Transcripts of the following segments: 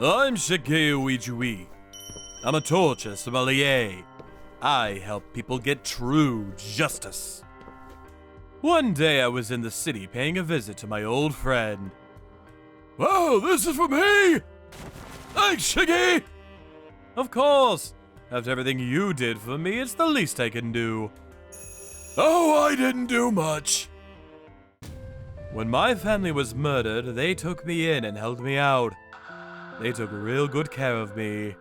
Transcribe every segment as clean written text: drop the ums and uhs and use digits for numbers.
I'm Shigeo Ijui. I'm a torture sommelier. I help people get true justice. One day I was in the city paying a visit to my old friend. Whoa, this is for me! Thanks, Shiggy! Of course! After everything you did for me, it's the least I can do. Oh, I didn't do much. When my family was murdered, they took me in and held me out. They took real good care of me.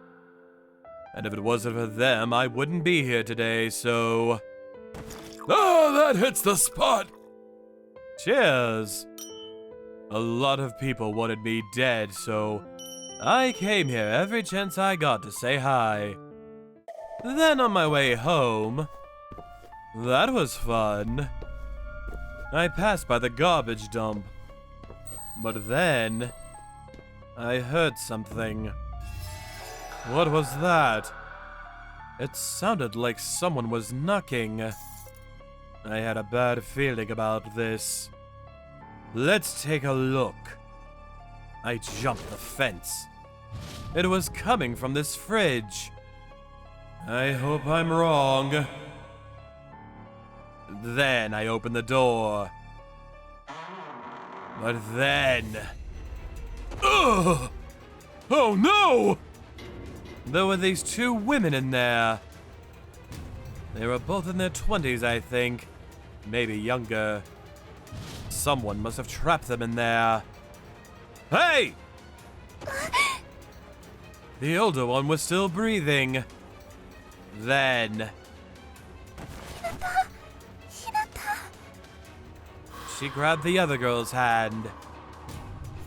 And if it wasn't for them, I wouldn't be here today, so... Oh, that hits the spot! Cheers! A lot of people wanted me dead, so I came here every chance I got to say hi. Then on my way home... That was fun. I passed by the garbage dump. But then... I heard something. What was that? It sounded like someone was knocking. I had a bad feeling about this. Let's take a look. I jumped the fence. It was coming from this fridge. I hope I'm wrong. Then I opened the door. But then... Ugh! Oh no! There were these two women in there. They were both in their 20s, I think. Maybe younger. Someone must have trapped them in there. Hey! The older one was still breathing. Then... She grabbed the other girl's hand.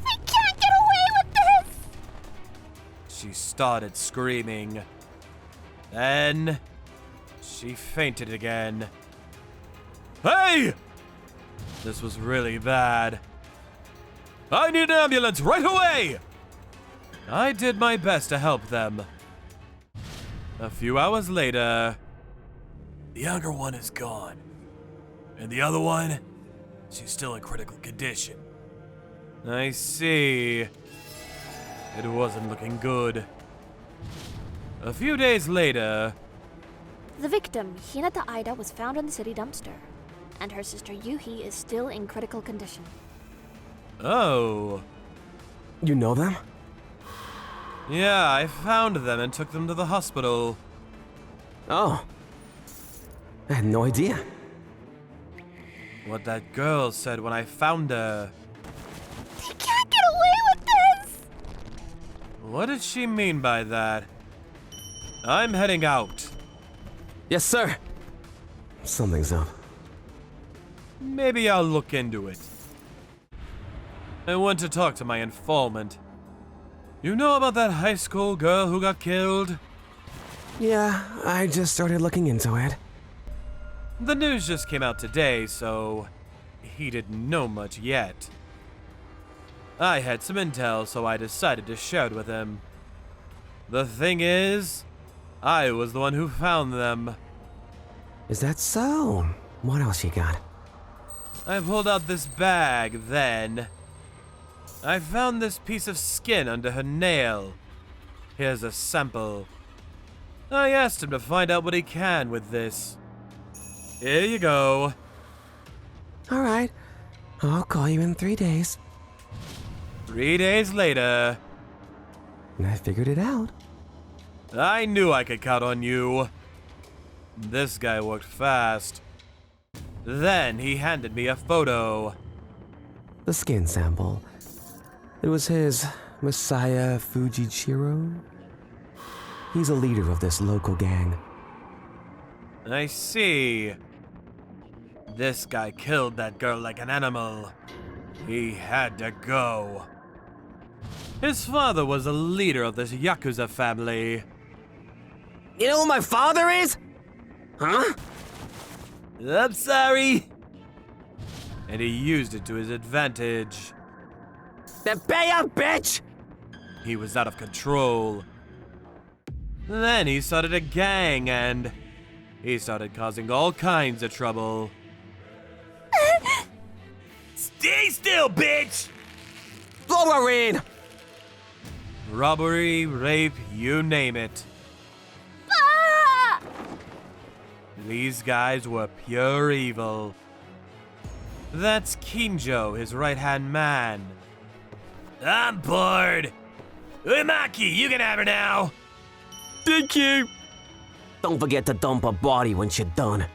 We can't get away with this! She started screaming. Then... she fainted again. Hey! This was really bad. I need an ambulance right away! I did my best to help them. A few hours later... The younger one is gone. And the other one... she's still in critical condition. I see. It wasn't looking good. A few days later... The victim, Hinata Aida, was found in the city dumpster, and her sister Yuhi is still in critical condition. Oh. You know them? Yeah, I found them and took them to the hospital. Oh. I had no idea. What that girl said when I found her. They can't get away with this! What did she mean by that? I'm heading out. Yes, sir. Something's up. Maybe I'll look into it. I want to talk to my informant. You know about that high school girl who got killed? Yeah, I just started looking into it. The news just came out today, so he didn't know much yet. I had some intel, so I decided to share it with him. The thing is, I was the one who found them. Is that so? What else you got? I pulled out this bag, then I found this piece of skin under her nail. Here's a sample. I asked him to find out what he can with this. Here you go. All right. I'll call you in 3 days. 3 days later. And I figured it out. I knew I could count on you. This guy worked fast. Then he handed me a photo. The skin sample. It was his Messiah Fujichiro. He's a leader of this local gang. I see. This guy killed that girl like an animal. He had to go. His father was a leader of this Yakuza family. You know who my father is? Huh? I'm sorry. And he used it to his advantage. Then pay up, bitch! He was out of control. Then he started a gang and he started causing all kinds of trouble. Stay still, bitch! Wolverine! robbery, rape, you name it. Ah! These guys were pure evil. That's Kinjo, his right-hand man. I'm bored. Uemaki, you can have her now. Thank you. Don't forget to dump a body when you're done.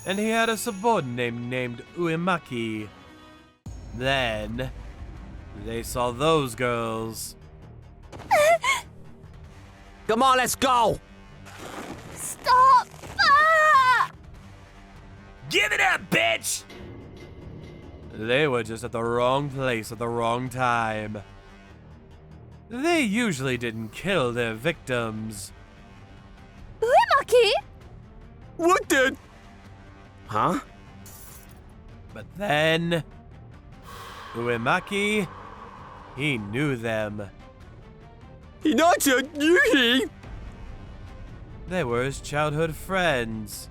And he had a subordinate named Uemaki. Then, they saw those girls. Come on, let's go. Stop! Ah! Give it up, bitch! They were just at the wrong place at the wrong time. They usually didn't kill their victims. Uemaki? What the? Huh? But then, Uemaki, he knew them. Hinata Yuhi! They were his childhood friends.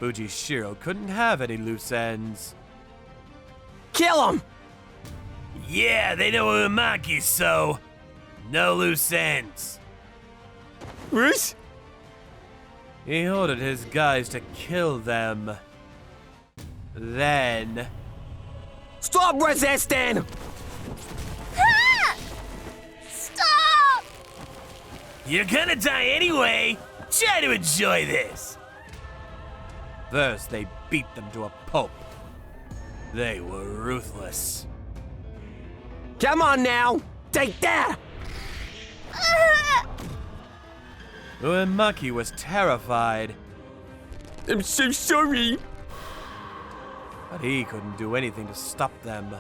Fujishiro couldn't have any loose ends. Kill him! Yeah, they know Uemaki, so no loose ends. What? He ordered his guys to kill them. Then, Stop resisting! Ah! Stop! you're gonna die anyway. Try to enjoy this. First, they beat them to a pulp. They were ruthless. Come on now! Take that! Ah! Uemaki was terrified, I'm so sorry. but he couldn't do anything to stop them.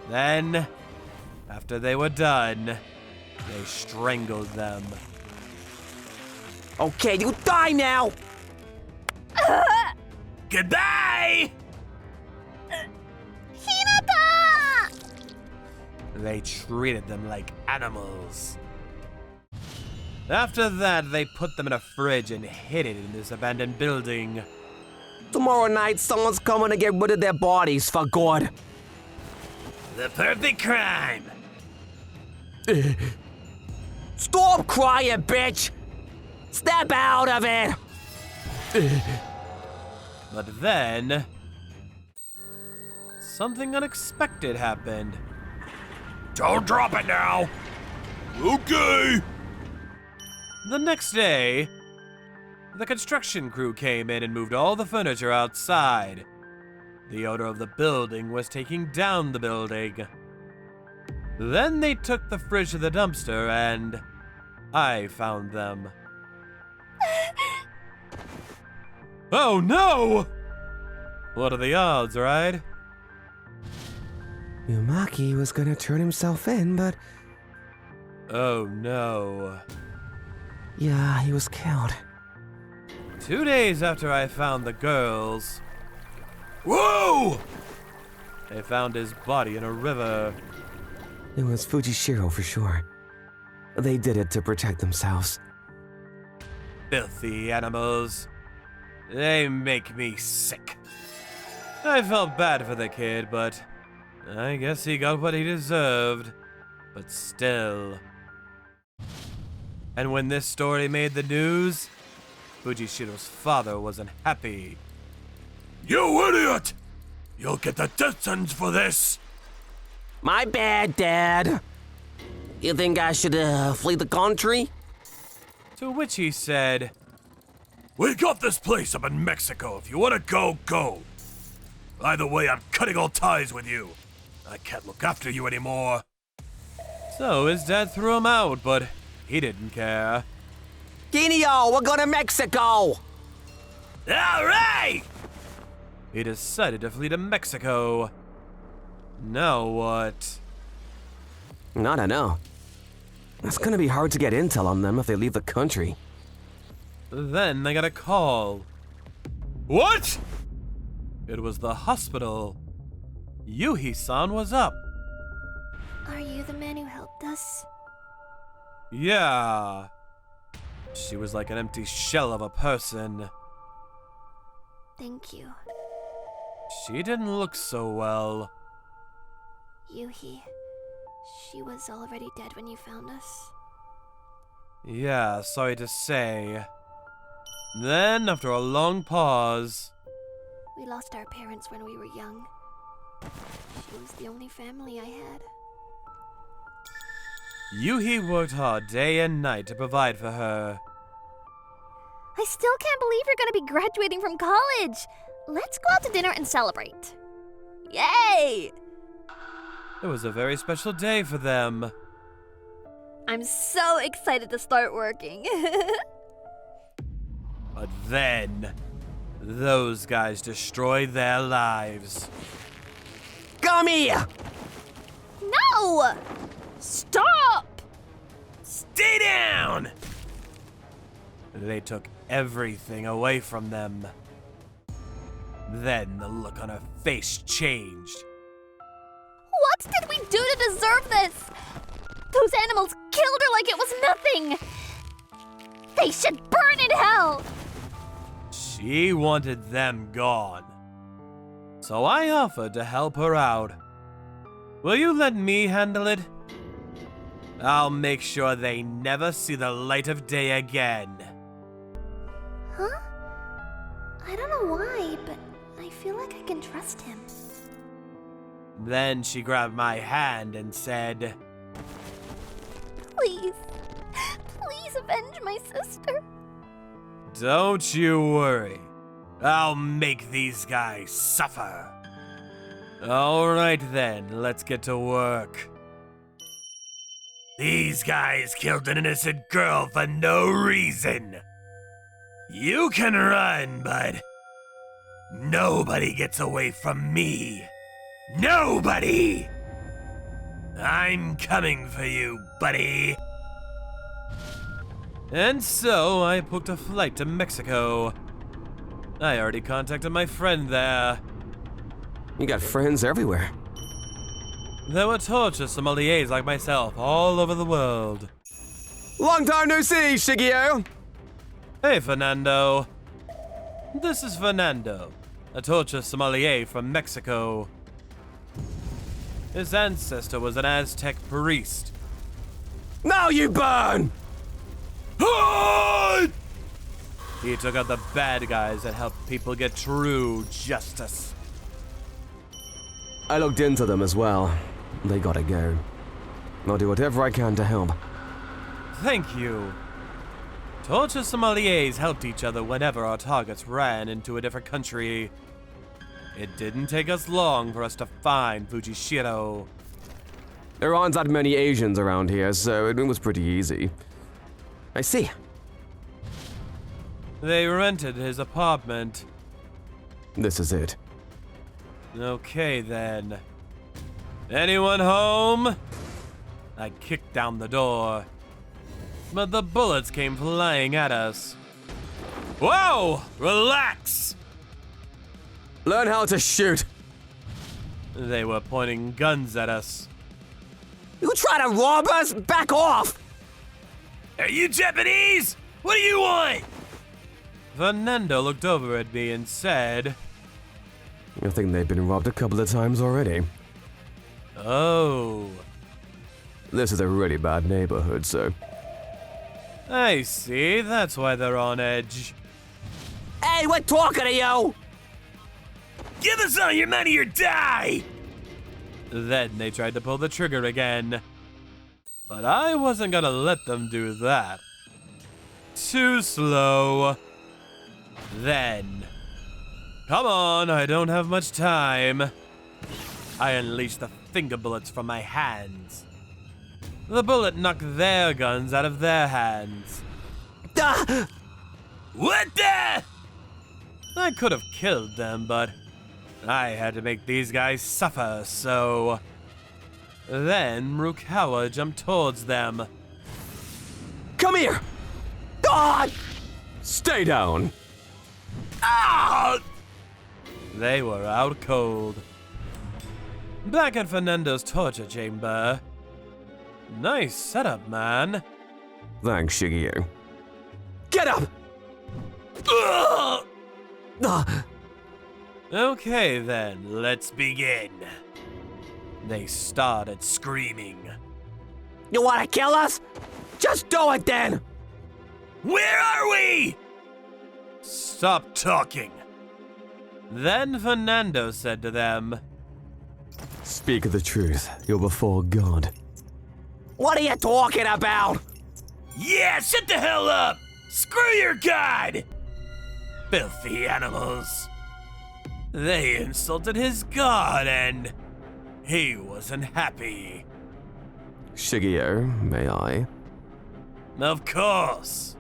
Then, after they were done, they strangled them. Okay, you die now! Goodbye! Hinata! They treated them like animals. After that, they put them in a fridge and hid it in this abandoned building. Tomorrow night, someone's coming to get rid of their bodies for good. The perfect crime. Stop crying, bitch! Step out of it! But then, something unexpected happened. Don't drop it now. Okay. The next day, the construction crew came in and moved all the furniture outside. The owner of the building was taking down the building. Then they took the fridge to the dumpster and I found them. Oh no! What are the odds, right? Uemaki was gonna turn himself in, but Oh no. yeah, he was killed. 2 days after I found the girls. Whoa! They found his body in a river. It was Fujishiro for sure. They did it to protect themselves. Filthy animals. They make me sick. I felt bad for the kid, but I guess he got what he deserved. But still. And when this story made the news, Fujishiro's father wasn't happy. You idiot! You'll get the death sentence for this! My bad, Dad. You think I should flee the country? To which he said, We got this place up in Mexico. If you want to go, go. Either way, I'm cutting all ties with you. I can't look after you anymore. So his dad threw him out, but he didn't care. Kinio, we're going to Mexico! All right! He decided to flee to Mexico. Now what? I don't know. It's gonna be hard to get intel on them if they leave the country. Then they got a call. What? It was the hospital. Yuhi-san was up. Are you the man who helped us? Yeah. She was like an empty shell of a person. Thank you, She didn't look so well. Yuhi. She was already dead when you found us. Yeah, sorry to say. Then, after a long pause, We lost our parents when we were young. She was the only family I had. Yuhi worked hard day and night to provide for her. I still can't believe you're gonna be graduating from college! Let's go out to dinner and celebrate. Yay! It was a very special day for them. I'm so excited to start working. But then, those guys destroyed their lives. Come here! No! Stop! Stay down! They took everything away from them. Then the look on her face changed. What did we do to deserve this? Those animals killed her like it was nothing! They should burn in hell! She wanted them gone. So I offered to help her out. Will you let me handle it? I'll make sure they never see the light of day again. Huh? I don't know why, but I feel like I can trust him. Then she grabbed my hand and said, Please. Please avenge my sister. "Don't you worry. I'll make these guys suffer." Alright then, let's get to work. These guys killed an innocent girl for no reason. You can run, but nobody gets away from me. Nobody! I'm coming for you, buddy. And so I booked a flight to Mexico. I already contacted my friend there. You got friends everywhere. There were torture sommeliers like myself all over the world. Long time no see, Shigeo! Hey, Fernando. This is Fernando, a torture sommelier from Mexico. His ancestor was an Aztec priest. Now you burn! He took out the bad guys that helped people get true justice. I looked into them as well. They gotta go. I'll do whatever I can to help. Thank you. Torture sommeliers helped each other whenever our targets ran into a different country. It didn't take us long for us to find Fujishiro. There aren't that many Asians around here, so it was pretty easy. I see. They rented his apartment. This is it. Okay then. Anyone home? I kicked down the door, but the bullets came flying at us. Whoa! Relax! Learn how to shoot. They were pointing guns at us. You try to rob us? Back off! Are you Japanese? What do you want? Fernando looked over at me and said, I think they've been robbed a couple of times already. "Oh, This is a really bad neighborhood, so... I see. That's why they're on edge." Hey, we're talking to you! Give us all your money or die! Then they tried to pull the trigger again. But I wasn't gonna let them do that. Too slow. Then, come on, I don't have much time. I unleashed the finger bullets from my hands. The bullet knocked their guns out of their hands. What the? I could have killed them, but I had to make these guys suffer, so... Then Rukawa jumped towards them. Come here! Ah! Stay down! Ah! They were out cold. Back at Fernando's torture chamber. Nice setup, man. Thanks, Shigeo. Get up! Ugh! Ah! Okay then, let's begin. They started screaming. You wanna kill us? Just do it then! Where are we? Stop talking. Then Fernando said to them, Speak the truth, you're before God. What are you talking about? Yeah, shut the hell up! Screw your god! Filthy animals. They insulted his god and he wasn't happy. Shigeo, may I? Of course.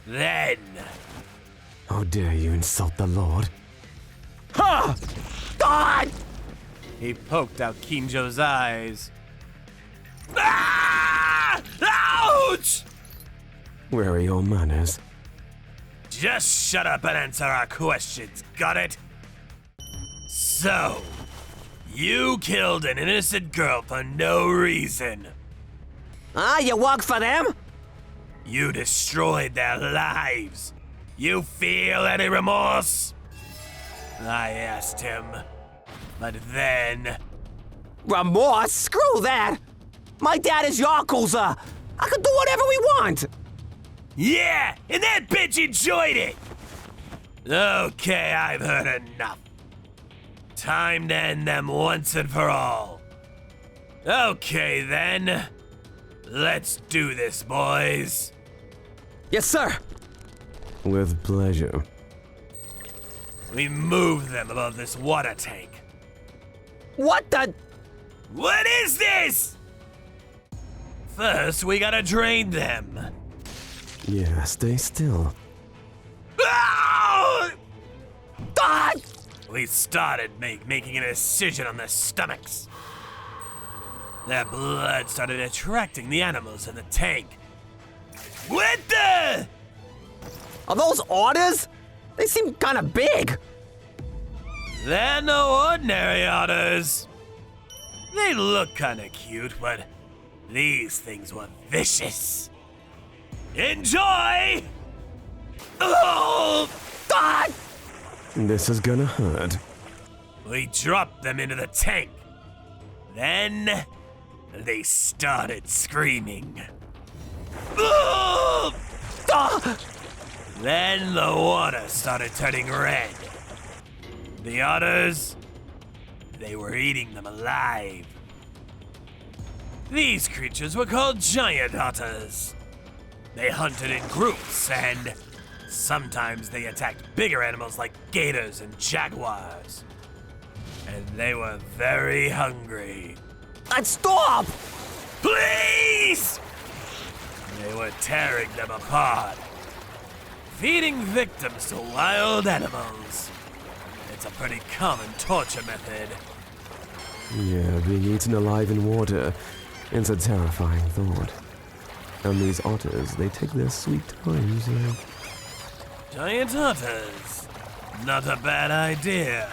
Then, How dare you insult the Lord? Ha! God! he poked out Kinjo's eyes. Ah! Ouch! Where are your manners? Just shut up and answer our questions, got it? So, you killed an innocent girl for no reason. You work for them? You destroyed their lives. You feel any remorse? I asked him, but then... Remorse? Screw that! My dad is Yakuza! I can do whatever we want! Yeah, and that bitch enjoyed it! Okay, I've heard enough. Time to end them once and for all. Okay then. Let's do this, boys. Yes, sir! With pleasure. We move them above this water tank. What the? What is this? First, we gotta drain them. Yeah, stay still. Ah! God! We started making an incision on their stomachs. Their blood started attracting the animals in the tank. What the? Are those otters? They seem kinda big. They're no ordinary otters. They look kinda cute, but these things were vicious. Enjoy! Oh! God! This is gonna hurt. We dropped them into the tank. Then they started screaming. Oh! Then the water started turning red. The otters, they were eating them alive. These creatures were called giant otters. They hunted in groups and sometimes they attacked bigger animals like gators and jaguars. And they were very hungry. Stop! Please! They were tearing them apart, feeding victims to wild animals. It's a pretty common torture method. Yeah, being eaten alive in water is a terrifying thought. And these otters, they take their sweet time, so... Giant otters. Not a bad idea.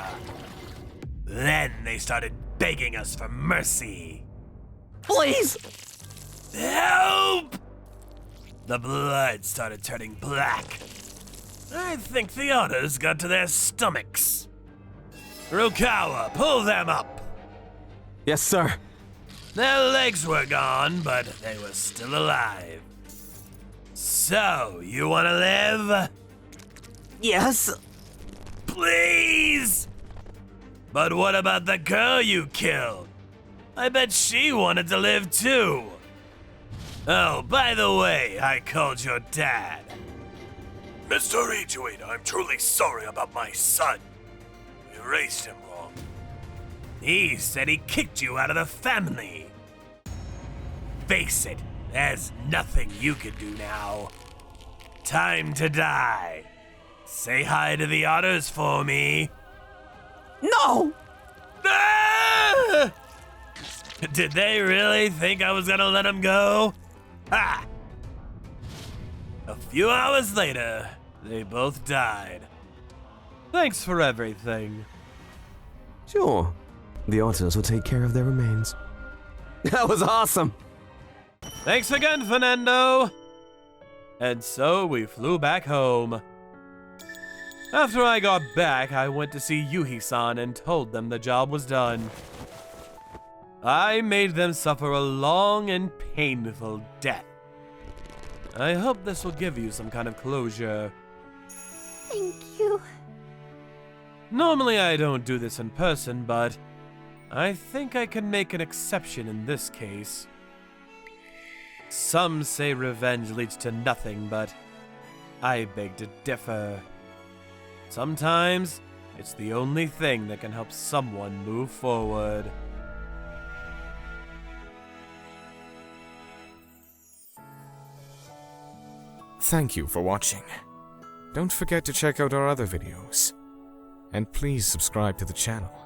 Then they started begging us for mercy. Please! Help! The blood started turning black. I think the otters got to their stomachs. Rukawa, pull them up. Yes, sir. Their legs were gone, but they were still alive. So, you wanna live? Yes? Please! But what about the girl you killed? I bet she wanted to live too. Oh, by the way, I called your dad. Mr. Ijuin, I'm truly sorry about my son. We raised him wrong. He said he kicked you out of the family. Face it, there's nothing you can do now. Time to die. Say hi to the otters for me. No! Ah! Did they really think I was gonna let him go? Ha! A few hours later, they both died. Thanks for everything. Sure. The otters will take care of their remains. That was awesome! Thanks again, Fernando! And so we flew back home. After I got back, I went to see Yuhi-san and told them the job was done. I made them suffer a long and painful death. I hope this will give you some kind of closure. Thank you. Normally I don't do this in person, but I think I can make an exception in this case. Some say revenge leads to nothing, but I beg to differ. Sometimes it's the only thing that can help someone move forward. Thank you for watching. Don't forget to check out our other videos. And please subscribe to the channel.